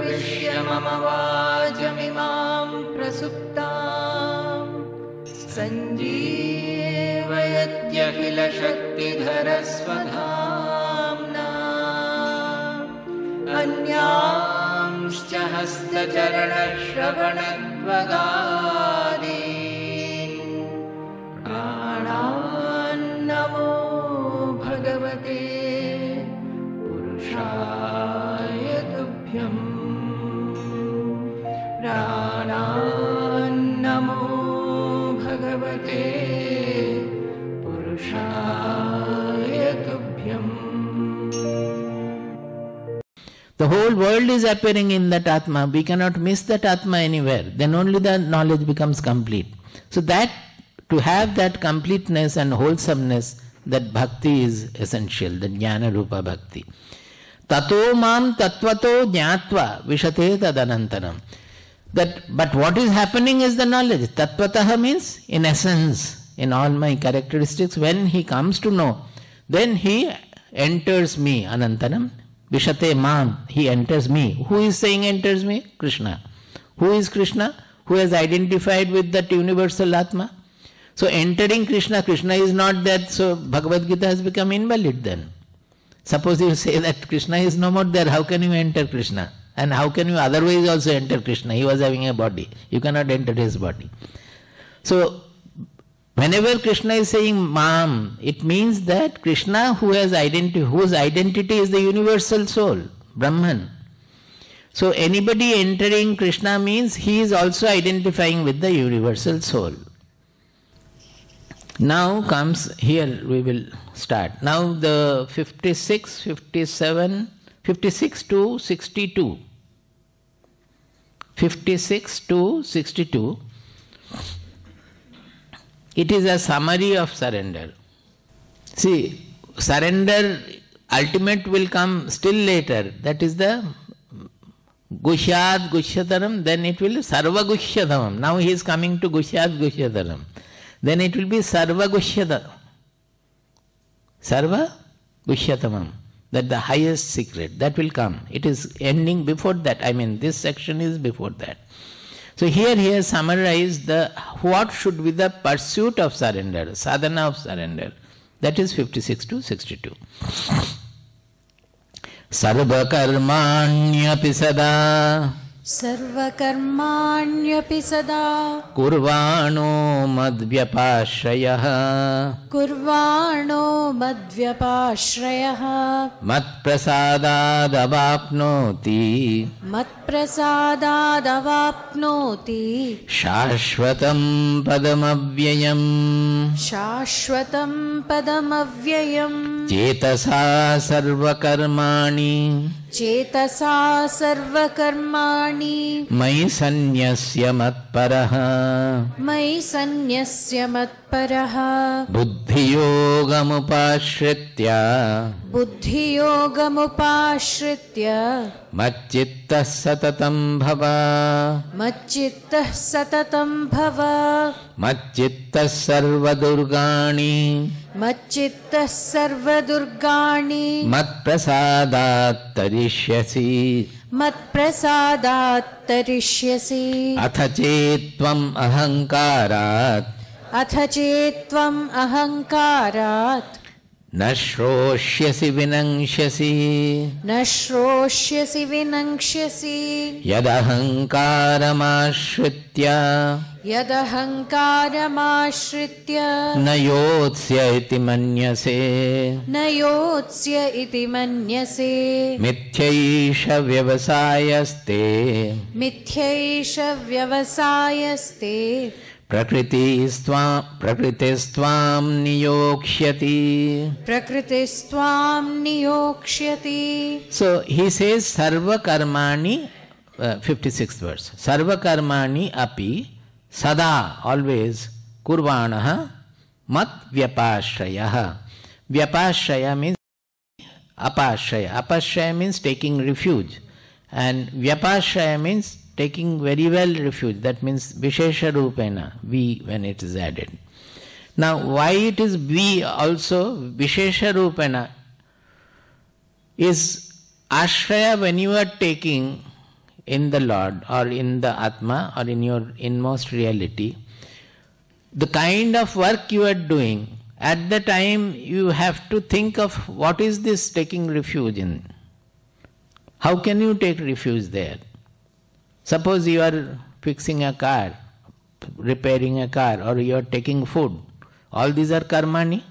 प्रविश्य मम वाचमिमां प्रसुप्तां सञ्जीवयत्यखिलशक्तिधरस्वधाम्ना अन्यांश्च हस्तचरणश्रवणत्वगादीन् प्राणान्नमो भगवते पुरुषाय तुभ्यम् प्राणान्नमो भगवते पुरुषाय तुभ्यम्. The whole world is appearing in that Atma. We cannot miss that Atma anywhere. Then only the knowledge becomes complete. So that, to have that completeness and wholesomeness, that bhakti is essential, the jnana rupa bhakti. Tato mam tatvato jnatva vishate tadanantanam. But what is happening is the knowledge. Tatvataha means in essence, in all my characteristics. When he comes to know, then he enters me, anantanam. Vishate mam, he enters me. Who is saying enters me? Krishna. Who is Krishna? Who has identified with that universal Atma? So entering Krishna, Krishna is not that, so Bhagavad Gita has become invalid then. Suppose you say that Krishna is no more there, how can you enter Krishna? And how can you otherwise also enter Krishna? He was having a body. You cannot enter his body. So whenever Krishna is saying Mam, it means that Krishna whose identity is the universal soul, Brahman. So anybody entering Krishna means he is also identifying with the universal soul. Now comes, here we will start. Now the 56, 57, 56 to 62. 56 to 62. It is a summary of surrender. See, surrender ultimate will come still later. That is the Gushyad Gushyataram, then it will Sarva Gushyataram. Now he is coming to Gushyad Gushyataram. Then it will be Sarva Gushyataram. Sarva Gushyatamam. That the highest secret. That will come. It is ending before that. I mean, this section is before that. So here he has summarized what should be the pursuit of surrender, sadhana of surrender. That is 56 to 62. Sarva karmanyapi sada. Sarva karmanyapi sada. Kurvano madvyapashrayah. Kurvano madvyapashrayah. Mat prasadad avapnoti. Mat prasadad avapnoti. Shashvatam padamavyayam. Shashvatam padamavyayam. Cetasa sarva karmani. Cetasa sarva karmani. Mai sanyasya matparaha. Mai sanyasya matparaha. Buddhiyogamupashritya. Buddhiyogamupashritya. Macchittah satatam bhava. Macchittah satatam bhava. Macchittah sarva durgani. Macchittah sarva durgani. Mat prasadat tarishyasi. Mat prasadat tarishyasi. Atha chetvam ahankarat. Atha chetvam ahankarat. Nashroshyasi vinangshasi. Nashroshyasi vinangshasi. Yadahankaramashritya. Yadahankaramashritya. Nayotsya iti manyase. Nayotsya iti manyase. Mithyaisha vyavasayaste. Mithyaisha vyavasayaste. Prakritistvam niyoksyati. Prakritistvam niyoksyati. So he says sarva karmani, 56th verse. Sarva karmani api sada, always, kurvanaha mat vyapashrayah. Vyapashraya means apashraya. Apashraya means taking refuge. And vyapashraya means taking very well refuge. That means Vishesha Rupena, we, when it is added. Now, why it is we also, Vishesha Rupena, is ashraya when you are taking in the Lord or in the Atma or in your inmost reality, the kind of work you are doing, at the time you have to think of what is this taking refuge in. How can you take refuge there? Suppose you are fixing a car, repairing a car, or you are taking food. All these are karmani.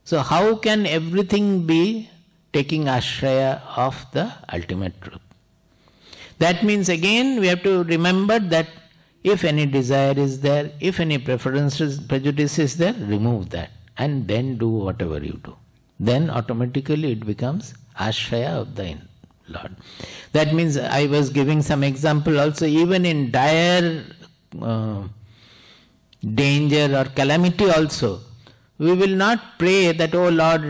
So how can everything be taking ashraya of the ultimate truth? That means again we have to remember that if any desire is there, if any prejudice is there, remove that and then do whatever you do. Then automatically it becomes ashraya of the Lord. That means I was giving some example also, even in dire danger or calamity also, we will not pray that, oh Lord,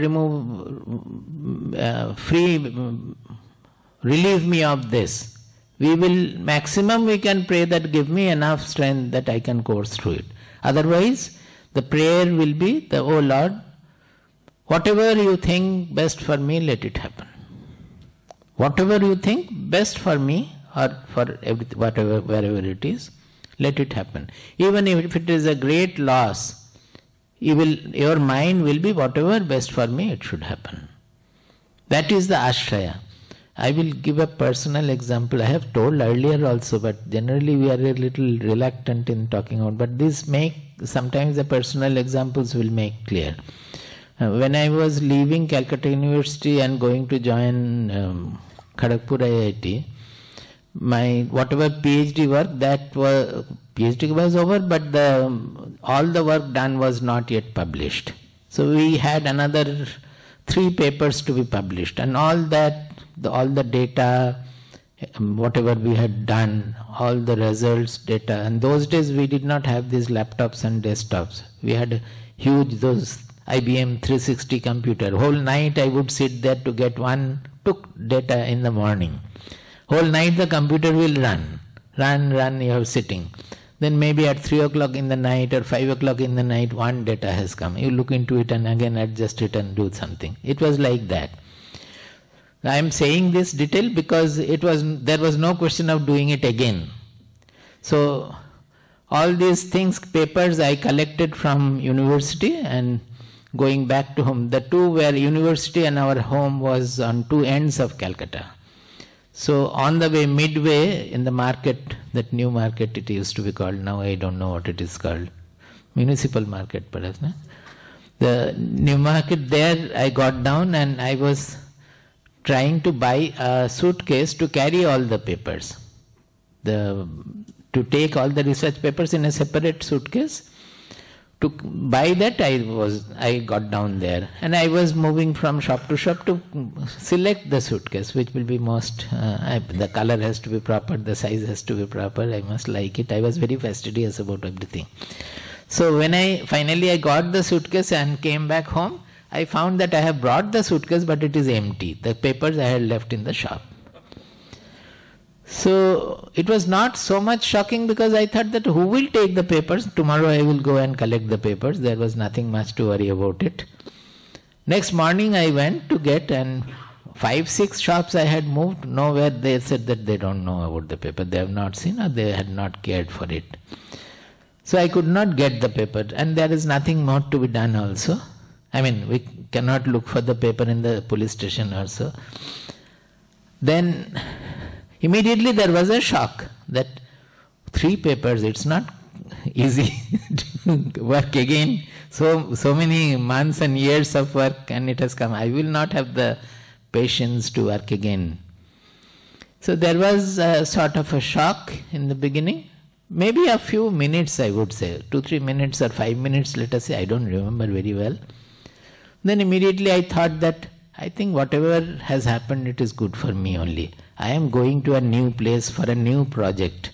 relieve me of this. We will, maximum we can pray that give me enough strength that I can course through it. Otherwise, the prayer will be, oh Lord, whatever you think best for me, let it happen. Whatever you think best for me or for whatever, wherever it is, let it happen. Even if it is a great loss, your mind will be whatever best for me, it should happen. That is the ashraya. I will give a personal example. I have told earlier also, but generally we are a little reluctant in talking about. But sometimes the personal examples will make clear. When I was leaving Calcutta University and going to join Kharagpur IIT, my whatever PhD work, PhD was over, but all the work done was not yet published. So we had another 3 papers to be published, and all the data, whatever we had done, all the results, data. And those days we did not have these laptops and desktops. We had those IBM 360 computer. Whole night I would sit there to get took data in the morning. Whole night the computer will run, you are sitting. Then maybe at 3 o'clock in the night or 5 o'clock in the night, one data has come. You look into it and again adjust it and do something. It was like that. I am saying this detail because there was no question of doing it again. So all these things, papers I collected from university and going back to home. The two were university and our home was on 2 ends of Calcutta. So on the way, midway in the market, that new market it used to be called, now I don't know what it is called, municipal market perhaps. No? The new market, there I got down and I was trying to buy a suitcase to carry all the papers. To take all the research papers in a separate suitcase. To buy that I got down there and I was moving from shop to shop to select the suitcase which will be the color has to be proper, the size has to be proper, I must like it. I was very fastidious about everything. So when finally I got the suitcase and came back home, I found that I have brought the suitcase but it is empty. The papers I had left in the shop. So it was not so much shocking because I thought that who will take the papers? Tomorrow I will go and collect the papers. There was nothing much to worry about it. Next morning I went to get, and 5-6 shops I had moved. Nowhere they said that they don't know about the paper. They have not seen or they had not cared for it. So I could not get the paper, and there is nothing more to be done also. I mean, we cannot look for the paper in the police station also. Then immediately there was a shock that 3 papers, it's not easy to work again. So many months and years of work and it has come. I will not have the patience to work again. So there was a sort of a shock in the beginning. Maybe a few minutes I would say, 2-3 minutes or 5 minutes let us say, I don't remember very well. Then immediately I thought that I think whatever has happened, it is good for me only. I am going to a new place for a new project.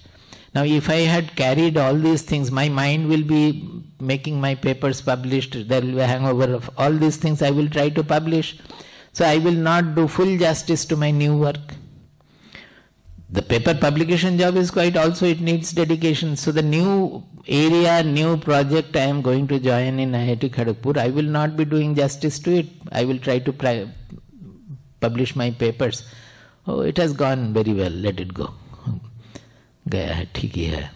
Now if I had carried all these things, my mind will be making my papers published, there will be a hangover of all these things I will try to publish. So I will not do full justice to my new work. The paper publication job is quite also, it needs dedication. So the new area, new project I am going to join in IIT Kharagpur, I will not be doing justice to it. I will try to publish my papers. Oh, it has gone very well, let it go. गया है, ठीक ही है.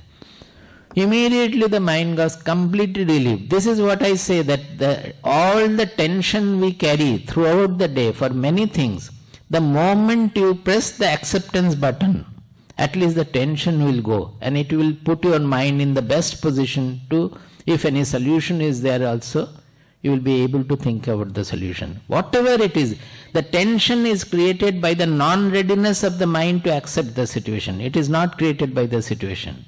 Immediately the mind goes completely relieved. This is what I say, that all the tension we carry throughout the day for many things, the moment you press the acceptance button, at least the tension will go, and it will put your mind in the best position to, if any solution is there also, you will be able to think about the solution. Whatever it is, the tension is created by the non-readiness of the mind to accept the situation. It is not created by the situation.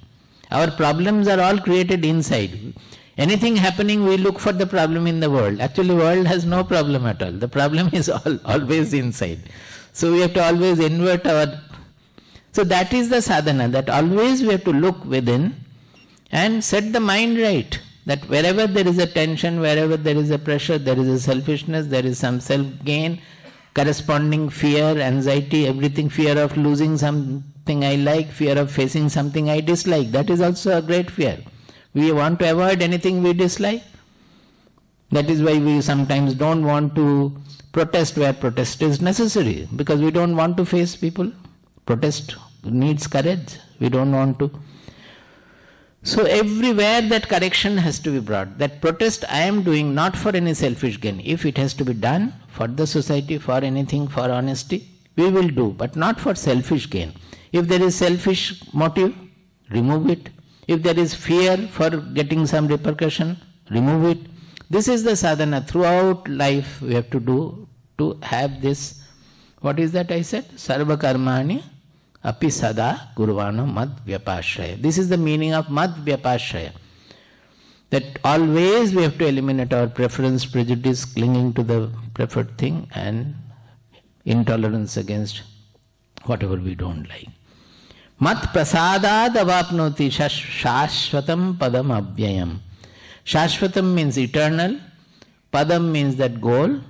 Our problems are all created inside. Anything happening, we look for the problem in the world. Actually, world has no problem at all. The problem is always inside. So we have to always invert our... So that is the sadhana, that always we have to look within and set the mind right. That wherever there is a tension, wherever there is a pressure, there is a selfishness, there is some self-gain, corresponding fear, anxiety, everything, fear of losing something I like, fear of facing something I dislike. That is also a great fear. We want to avoid anything we dislike. That is why we sometimes don't want to protest where protest is necessary, because we don't want to face people. Protest needs courage. We don't want to. So everywhere that correction has to be brought. That protest I am doing not for any selfish gain. If it has to be done for the society, for anything, for honesty, we will do, but not for selfish gain. If there is selfish motive, remove it. If there is fear for getting some repercussion, remove it. This is the sadhana throughout life we have to do to have this. What is that I said? Sarva karmani api sada kurvano mad vyapashraya. This is the meaning of mad vyapashraya. That always we have to eliminate our preference, prejudice, clinging to the preferred thing, and intolerance against whatever we don't like. Mat prasadad avapnoti shashvatam padam avyayam. Shashvatam means eternal, padam means that goal,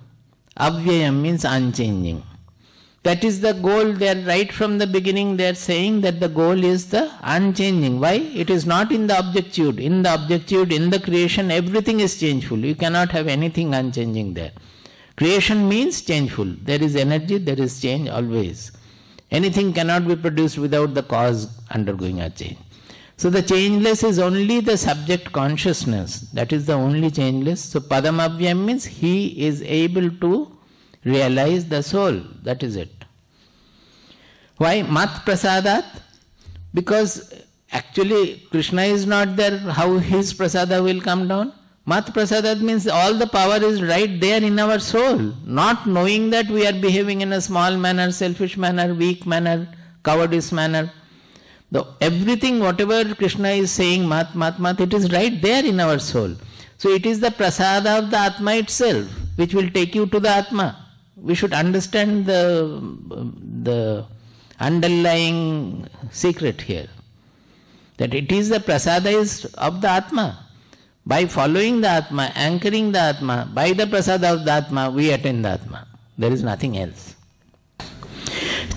avyayam means unchanging. That is the goal. They are right from the beginning. They are saying that the goal is the unchanging. Why? It is not in the objectude. In the objectude, in the creation, everything is changeful. You cannot have anything unchanging there. Creation means changeful. There is energy, there is change always. Anything cannot be produced without the cause undergoing a change. So the changeless is only the subject consciousness. That is the only changeless. So Padamavyam means he is able to realize the soul. That is it. Why? Mat prasadat? Because actually Krishna is not there. How his prasada will come down? Mat prasadat means all the power is right there in our soul. Not knowing that we are behaving in a small manner, selfish manner, weak manner, cowardice manner. Everything, whatever Krishna is saying, mat, mat, mat, it is right there in our soul. So it is the prasada of the Atma itself which will take you to the Atma. We should understand the underlying secret here. That it is the prasada is of the Atma. By following the Atma, anchoring the Atma, by the prasada of the Atma, we attain the Atma. There is nothing else.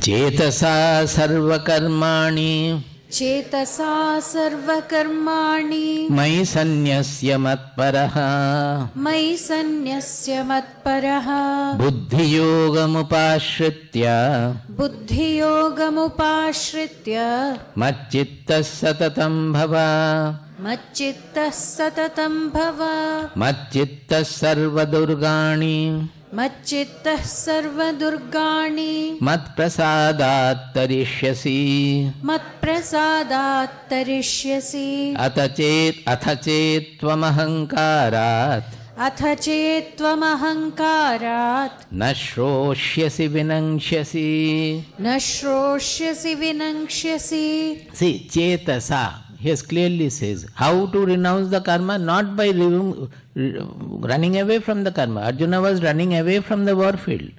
Chetasa sarva karmani Chetasa sarva karmani Mai sanyasya matparaha Mai sanyasya matparaha Buddhi yogamupashritya Buddhi yogamupashritya Macchittas satatam bhava Macchittas satatam bhava Macchittas sarva durgani Macchittas sarva durgani Mat prasadat tarishyasi Mat prasadat tarishyasi Athachet tvamahankarat Atha chetvam ahankarat Nashroshyasi vinangshyasi. Nashroshyasi vinangshyasi. See, chetasa, he clearly says, how to renounce the karma? Not by running away from the karma. Arjuna was running away from the war field.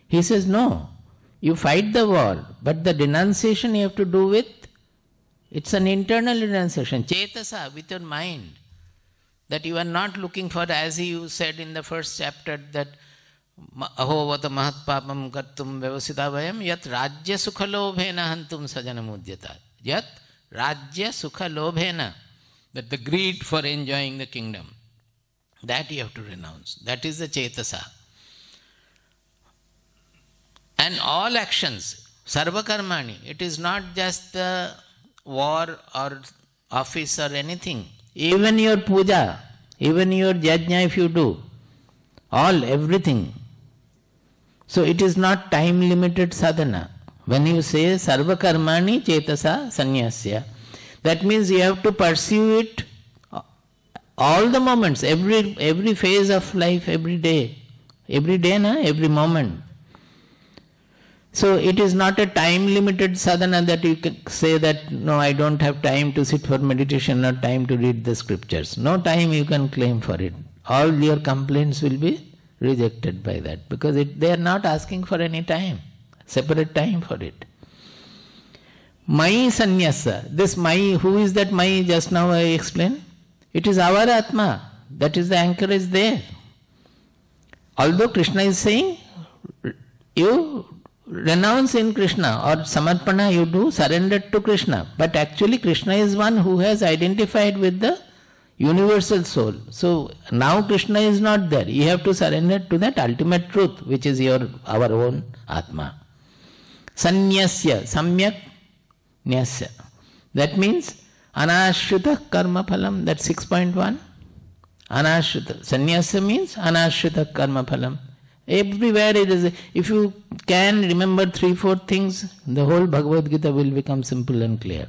He says, no, you fight the war, but the denunciation you have to do with, it's an internal renunciation. Chetasa, with your mind. That you are not looking for, as you said in the first chapter, that aho vata mahat papam kartum vyavasita vayam yat rajya sukha lobhena hantum sajanam udyatat. Yat rajya sukha lobhena, that the greed for enjoying the kingdom, that you have to renounce. That is the chetasa. And all actions, sarva karmani, it is not just the war or office or anything. Even your puja, even your yajna if you do, everything. So it is not time limited sadhana. When you say sarva karmani chetasa sanyasya, that means you have to pursue it all the moments, every phase of life, every day, every moment. So it is not a time limited sadhana that you can say that no, I don't have time to sit for meditation or time to read the scriptures. No time you can claim for it. All your complaints will be rejected by that because they are not asking for any time, separate time for it. Mai sanyasa. This Mai, who is that Mai? Just now I explained. It is our Atma. That is the anchorage there. Although Krishna is saying, you renounce in Krishna or samarpana you do, surrender to Krishna. But actually Krishna is one who has identified with the universal soul. So now Krishna is not there. You have to surrender to that ultimate truth, which is our own Atma. Sanyasya, samyak nyasya. That means anashrita karma phalam, that's 6.1. Anashrita. Sannyasa means anashrita karma phalam. Everywhere it is. If you can remember 3-4 things, the whole Bhagavad Gita will become simple and clear.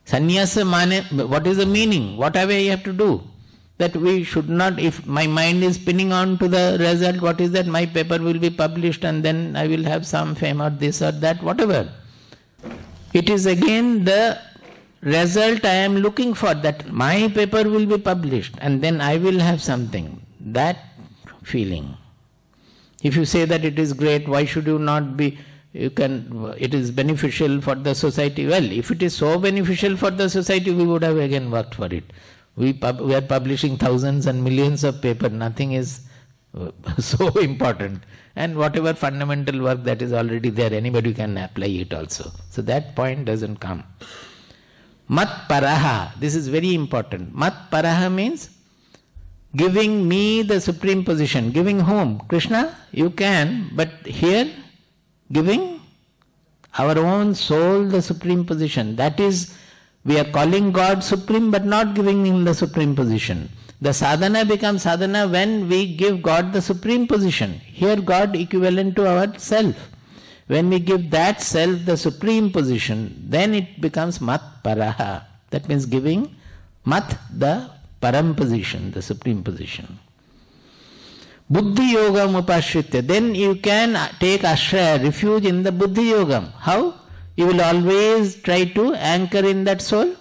Sannyasa mane, what is the meaning? Whatever you have to do. That we should not, if my mind is pinning on to the result, what is that? My paper will be published and then I will have some fame or this or that, whatever. It is again the result I am looking for, that my paper will be published and then I will have something. That feeling. If you say that it is great, why should you not be, it is beneficial for the society. Well, if it is so beneficial for the society, we would have again worked for it. We are publishing thousands and millions of paper. Nothing is so important. And whatever fundamental work that is already there, anybody can apply it also. So that point doesn't come. Mat paraha. This is very important. Mat paraha means giving me the supreme position. Giving whom? Krishna? You can, but here giving our own soul the supreme position. That is, we are calling God supreme but not giving him the supreme position. The sadhana becomes sadhana when we give God the supreme position. Here God equivalent to our self. When we give that self the supreme position, then it becomes mat paraha. That means giving mat the param position, the supreme position. Buddhi yogam upashritya. Then you can take ashraya, refuge in the buddhi yogam. How? You will always try to anchor in that soul.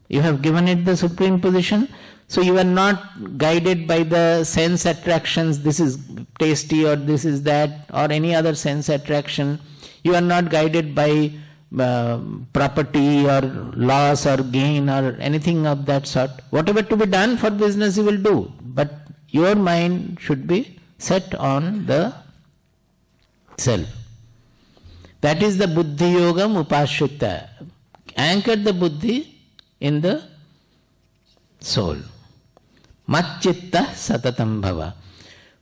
You have given it the supreme position. So you are not guided by the sense attractions, this is tasty or this is that, or any other sense attraction. You are not guided by property or loss or gain or anything of that sort. Whatever to be done for business you will do. But your mind should be set on the self. That is the buddhi yogam upashrita. Anchor the buddhi in the soul. Matchitta satatam bhava.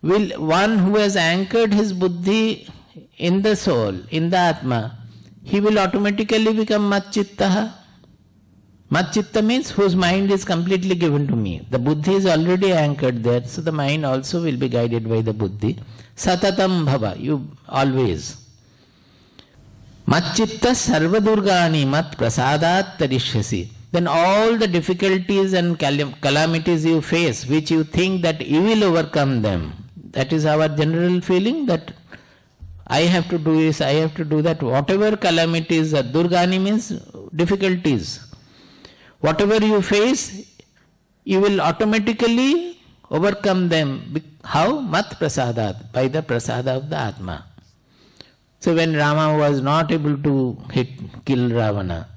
Will one who has anchored his buddhi in the soul, in the Atma, he will automatically become matchittaha. Matchitta means whose mind is completely given to me. The buddhi is already anchored there, so the mind also will be guided by the buddhi. Satatam bhava, you always. Matchitta sarva durgani mat prasadat tarishyasi. Then all the difficulties and calamities you face, which you think that you will overcome them, that is our general feeling, that I have to do this, I have to do that. Whatever calamities, durgani means difficulties. Whatever you face, you will automatically overcome them. How? Mat prasadat, by the prasada of the Atma. So when Rama was not able to kill Ravana,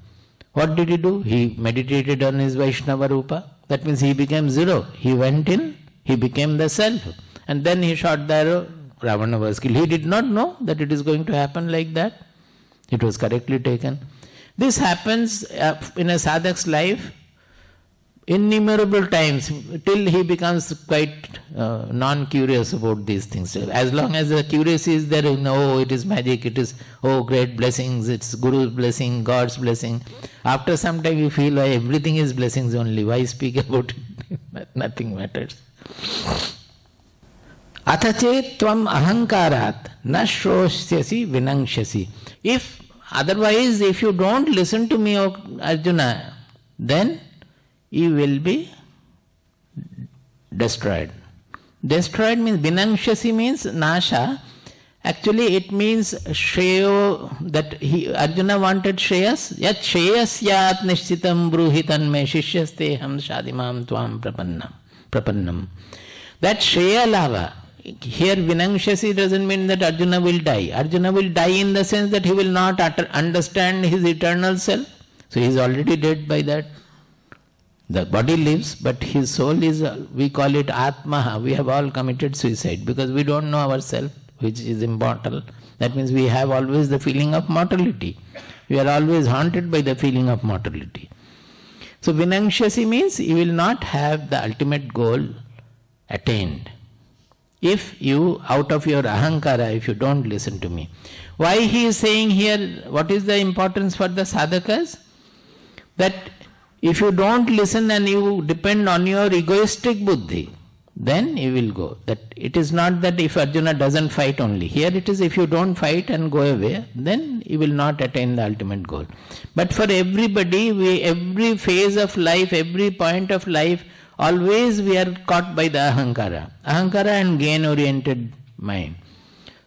what did he do? He meditated on his Vaishnava Rupa. That means he became zero. He went in, he became the self. And then he shot the arrow, Ravana was killed. He did not know that it is going to happen like that. It was correctly taken. This happens in a sadhak's life innumerable times till he becomes quite non-curious about these things. As long as the curiosity is there, oh, it is magic, it is, oh, great blessings, it's Guru's blessing, God's blessing. After some time you feel, why everything is blessings only, why speak about it? Nothing matters. Athache tvam ahankarat na shrosyasi vinangshasi. If otherwise, if you don't listen to me, O Arjuna, then you will be destroyed. Destroyed means, vinangshasi means nasha. Actually it means shreyo, that Arjuna wanted shreyas. Yat shreyasyat nishchitam bruhitan me shishyaste ham shadimam tvam prapannam. That shreya lava. Here vinangshasi doesn't mean that Arjuna will die. Arjuna will die in the sense that he will not understand his eternal self. So he is already dead by that. The body lives, but his soul is, we call it Atmaha. We have all committed suicide because we don't know ourselves, which is immortal. That means we have always the feeling of mortality. We are always haunted by the feeling of mortality. So vinangshasi means you will not have the ultimate goal attained. If you, out of your ahankara, if you don't listen to me. Why he is saying here, what is the importance for the sadhakas? That if you don't listen and you depend on your egoistic buddhi, then you will go. That it is not that if Arjuna doesn't fight only. Here it is, if you don't fight and go away, then you will not attain the ultimate goal. But for everybody, every phase of life, every point of life, always we are caught by the ahankara. Ahankara and gain-oriented mind.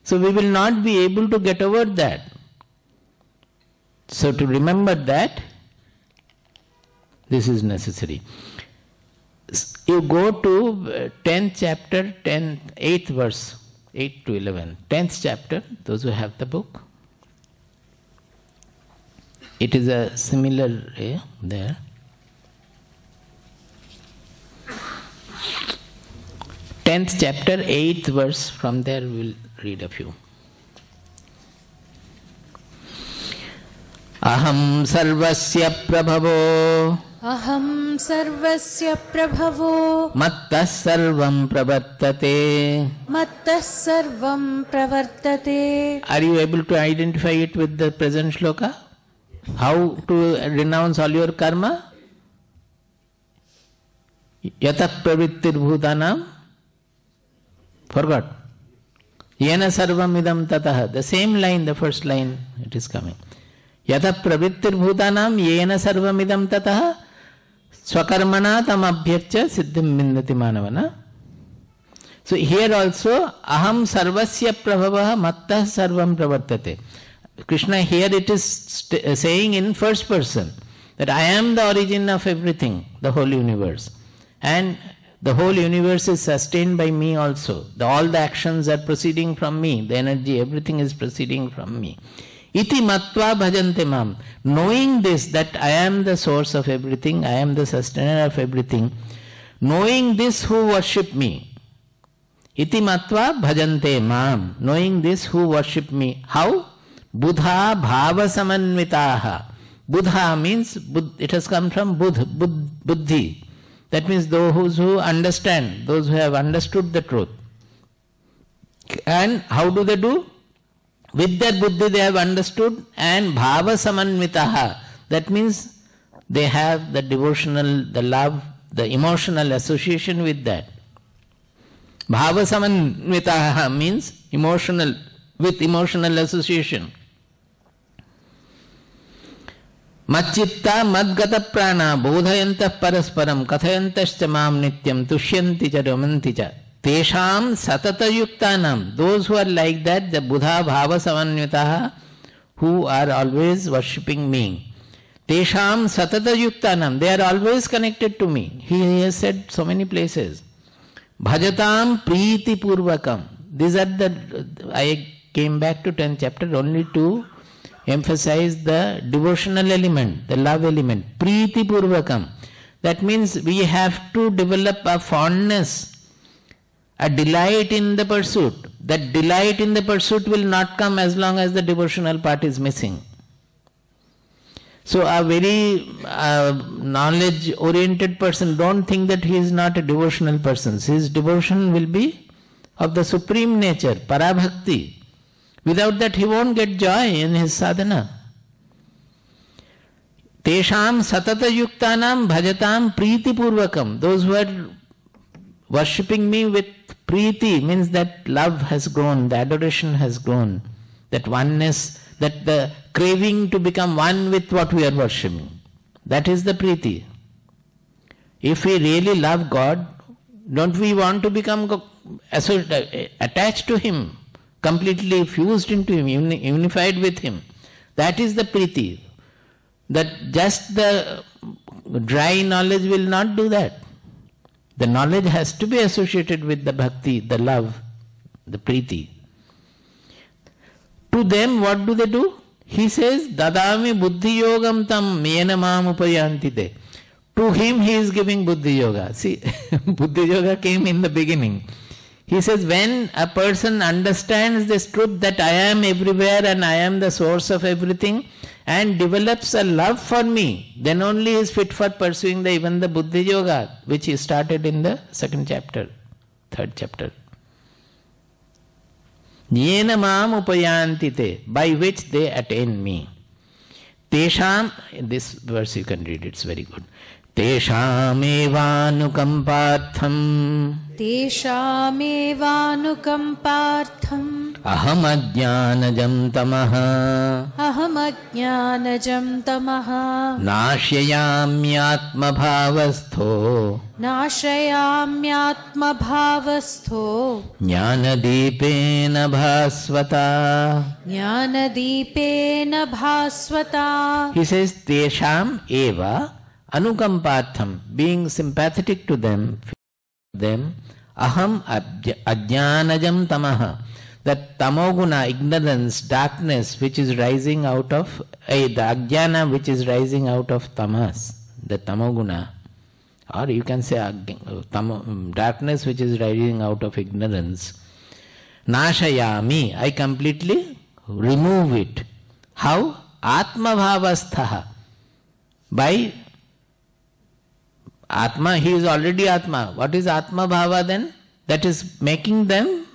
So we will not be able to get over that. So to remember that, this is necessary. You go to 10th chapter, 8th verse, 8 to 11. 10th chapter, those who have the book. It is a similar there. 10th chapter, 8th verse, from there we will read a few. Aham sarvasya prabhavo mattas sarvam pravartate. Are you able to identify it with the present shloka? How to renounce all your karma? Yatah pravrittir bhutanam. Forgot. Yena sarvam idam tatah. The same line, the first line, it is coming. Yatah pravrittir bhutanam yena sarvam idam tatah swakarmana tam abhyarcha siddhim vindati manavana. So here also, aham sarvasya prabhavaha mattah sarvam pravartate. Krishna here it is saying in first person that I am the origin of everything, the whole universe. And the whole universe is sustained by me also. All the actions are proceeding from me. The energy, everything is proceeding from me. Iti matva bhajante mam. Knowing this, that I am the source of everything, I am the sustainer of everything. Knowing this, who worship me. Iti matva bhajante mam. Knowing this, who worship me. How? Buddha bhava samanvitaha. Buddha means, it has come from buddhi. That means those who understand, those who have understood the truth. And how do they do? With their buddhi they have understood, and bhava samanvitaha. That means they have the devotional, the love, the emotional association with that. Bhava samanvitaha means emotional, with emotional association. Macchitta madgata prana bodhayantah parasparam kathayantascha mam nityam tushyanti cha ramanti cha. Tesham satata yuktanam. Those who are like that, the Buddha bhava samanvitaha, who are always worshipping me. Tesham satata yuktanam. They are always connected to me. He has said so many places. Bhajatam priti purvakam. These are I came back to 10th chapter only to emphasize the devotional element, the love element. Priti purvakam. That means we have to develop a fondness, a delight in the pursuit. That delight in the pursuit will not come as long as the devotional part is missing. So a very knowledge-oriented person, don't think that he is not a devotional person. His devotion will be of the supreme nature, parabhakti. Without that he won't get joy in his sadhana. Tesham satata yuktanam bhajatam priti purvakam. Those who are worshipping me with priti means that love has grown, the adoration has grown, that oneness, that the craving to become one with what we are worshipping. That is the priti. If we really love God, don't we want to become attached to Him, completely fused into Him, unified with Him? That is the priti. That just the dry knowledge will not do that. The knowledge has to be associated with the bhakti, the love, the priti. To them, what do? He says, Dadami buddhi yogam tam mena mam upayantite. To him he is giving buddhi yoga. See, buddhi yoga came in the beginning. He says, when a person understands this truth that I am everywhere and I am the source of everything, and develops a love for me, then only he is fit for pursuing even the buddhi yoga, which he started in the second chapter, third chapter. Yena mam upayantite, by which they attain me. Tesham, this verse you can read, it's very good. Tesham evanukampartham. Tesham evanukampartham. Aham ajnanajam tamaha. Aham ajnanajam tamaha. Nashyayamyatma bhavastho. Nashayamyatma bhavastho. Jnanadipena bhasvata. Jnanadipena bhasvata. He says, Tesham eva anukampartham, being sympathetic to them, aham ajnanajam tamaha, that tamoguna, ignorance, darkness which is rising out of, the ajnana which is rising out of tamas, the tamoguna, or you can say darkness which is rising out of ignorance. Nashayami, I completely remove it. How? Atma bhavasthaha. By Atma, he is already Atma. What is Atma Bhava then? That is making them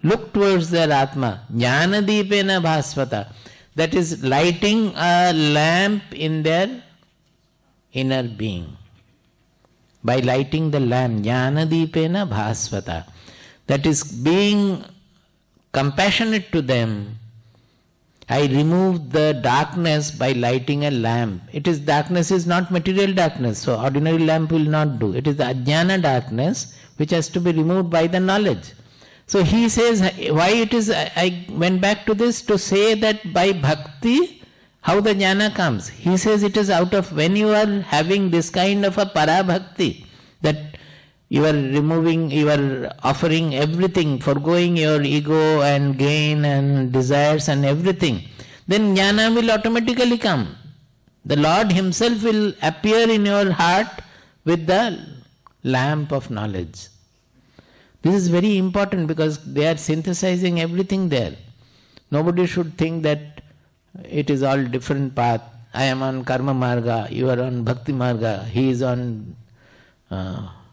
look towards their Atma. Jnanadipena bhasvata. That is lighting a lamp in their inner being. By lighting the lamp, Jnanadipena bhasvata. That is being compassionate to them. I remove the darkness by lighting a lamp. Darkness is not material darkness, so ordinary lamp will not do. It is the ajnana darkness which has to be removed by the knowledge. So he says, why it is, I went back to this to say that by bhakti, how the jnana comes. He says it is out of when you are having this kind of a parabhakti, that you are removing, you are offering everything, foregoing your ego and gain and desires and everything, then jnana will automatically come. The Lord Himself will appear in your heart with the lamp of knowledge. This is very important because they are synthesizing everything there. Nobody should think that it is all different path. I am on karma marga, you are on bhakti marga, he is on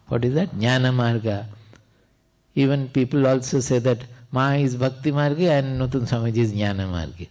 what is that? Jnana marga. Even people also say that Ma is bhakti marga and Nutun Swamiji is jnana marga.